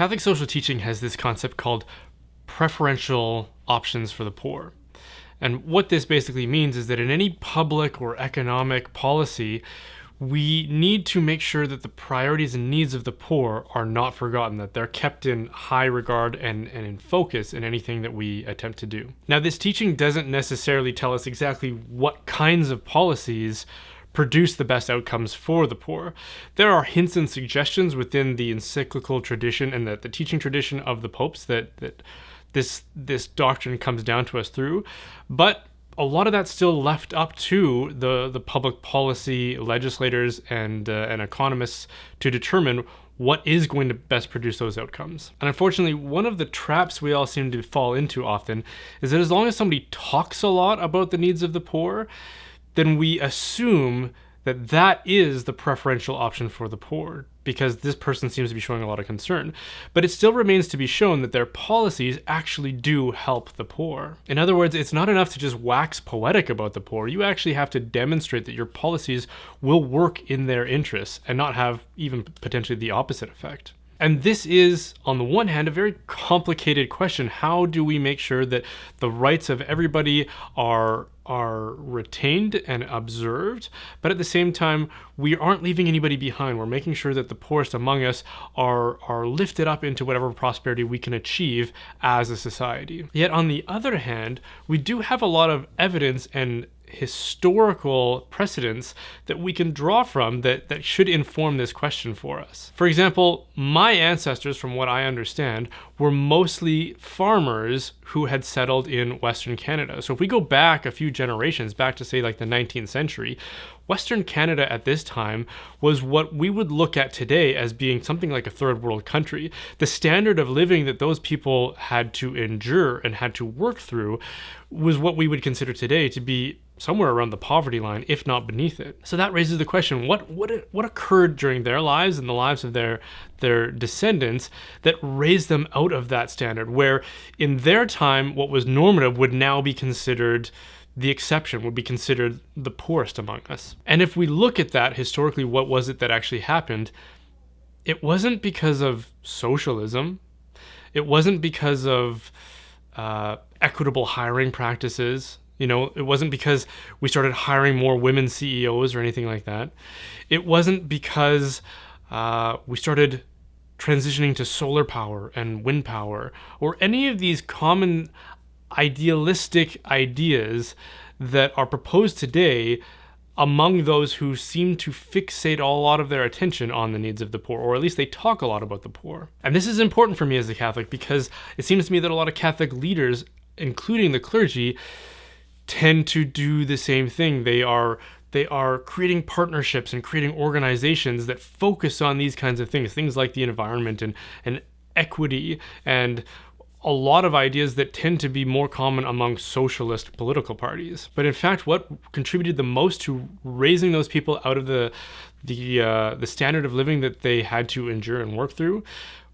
Catholic social teaching has this concept called preferential options for the poor. And what this basically means is that in any public or economic policy, we need to make sure that the priorities and needs of the poor are not forgotten, that they're kept in high regard and in focus in anything that we attempt to do. Now, this teaching doesn't necessarily tell us exactly what kinds of policies produce the best outcomes for the poor. There are hints and suggestions within the encyclical tradition and the teaching tradition of the popes that this doctrine comes down to us through, but a lot of that's still left up to the public policy legislators and economists to determine what is going to best produce those outcomes. And unfortunately, one of the traps we all seem to fall into often is that as long as somebody talks a lot about the needs of the poor, then we assume that that is the preferential option for the poor, because this person seems to be showing a lot of concern. But it still remains to be shown that their policies actually do help the poor. In other words, it's not enough to just wax poetic about the poor. You actually have to demonstrate that your policies will work in their interests and not have even potentially the opposite effect. And this is, on the one hand, a very complicated question. How do we make sure that the rights of everybody are retained and observed, but at the same time, we aren't leaving anybody behind? We're making sure that the poorest among us are lifted up into whatever prosperity we can achieve as a society. Yet on the other hand, we do have a lot of evidence and historical precedents that we can draw from that should inform this question for us. For example, my ancestors, from what I understand, were mostly farmers who had settled in Western Canada. So if we go back a few generations, back to say like the 19th century, Western Canada at this time was what we would look at today as being something like a third world country. The standard of living that those people had to endure and had to work through was what we would consider today to be somewhere around the poverty line, if not beneath it. So that raises the question, what occurred during their lives and the lives of their descendants that raised them out of that standard, where in their time what was normative would now be considered the exception, would be considered the poorest among us. And if we look at that historically, what was it that actually happened? It wasn't because of socialism. It wasn't because of equitable hiring practices. It wasn't because we started hiring more women CEOs or anything like that. It wasn't because we started transitioning to solar power and wind power or any of these common idealistic ideas that are proposed today among those who seem to fixate a lot of their attention on the needs of the poor, or at least they talk a lot about the poor. And this is important for me as a Catholic because it seems to me that a lot of Catholic leaders, including the clergy, tend to do the same thing. They are creating partnerships and creating organizations that focus on these kinds of things like the environment and equity and a lot of ideas that tend to be more common among socialist political parties. But in fact, what contributed the most to raising those people out of the standard of living that they had to endure and work through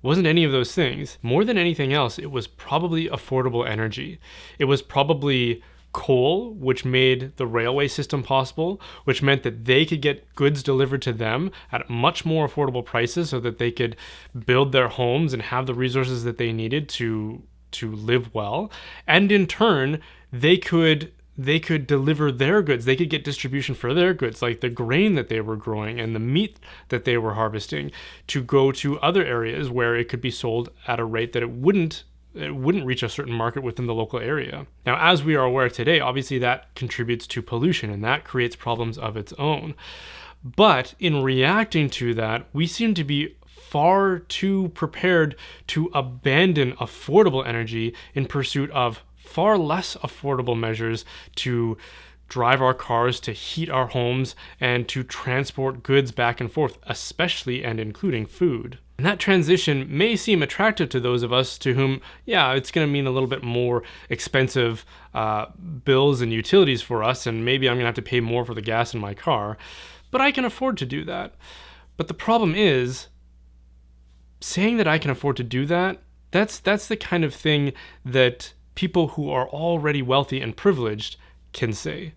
wasn't any of those things. More than anything else, it was probably affordable energy. It was probably coal, which made the railway system possible, which meant that they could get goods delivered to them at much more affordable prices so that they could build their homes and have the resources that they needed to live well. And in turn, they could deliver their goods. They could get distribution for their goods, like the grain that they were growing and the meat that they were harvesting, to go to other areas where it could be sold at a rate that it wouldn't reach a certain market within the local area. Now, as we are aware today, obviously that contributes to pollution and that creates problems of its own. But in reacting to that, we seem to be far too prepared to abandon affordable energy in pursuit of far less affordable measures to drive our cars, to heat our homes, and to transport goods back and forth, especially and including food. And that transition may seem attractive to those of us to whom, it's going to mean a little bit more expensive bills and utilities for us, and maybe I'm going to have to pay more for the gas in my car, but I can afford to do that. But the problem is, saying that I can afford to do that, that's the kind of thing that people who are already wealthy and privileged can say.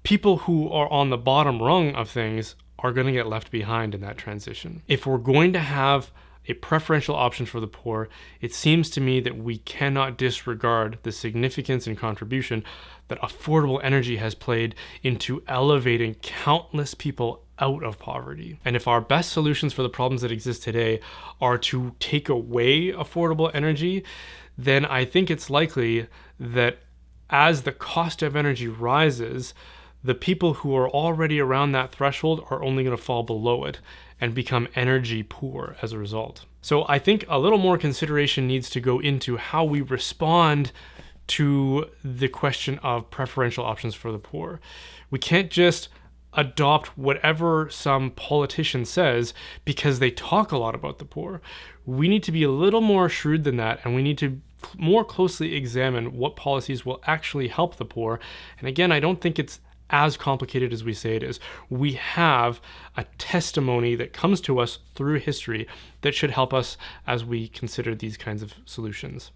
People who are on the bottom rung of things are going to get left behind in that transition. If we're going to have a preferential option for the poor, it seems to me that we cannot disregard the significance and contribution that affordable energy has played into elevating countless people out of poverty. And if our best solutions for the problems that exist today are to take away affordable energy, then I think it's likely that as the cost of energy rises, the people who are already around that threshold are only going to fall below it and become energy poor as a result. So I think a little more consideration needs to go into how we respond to the question of preferential options for the poor. We can't just adopt whatever some politician says because they talk a lot about the poor. We need to be a little more shrewd than that, and we need to more closely examine what policies will actually help the poor. And again, I don't think it's as complicated as we say it is. We have a testimony that comes to us through history that should help us as we consider these kinds of solutions.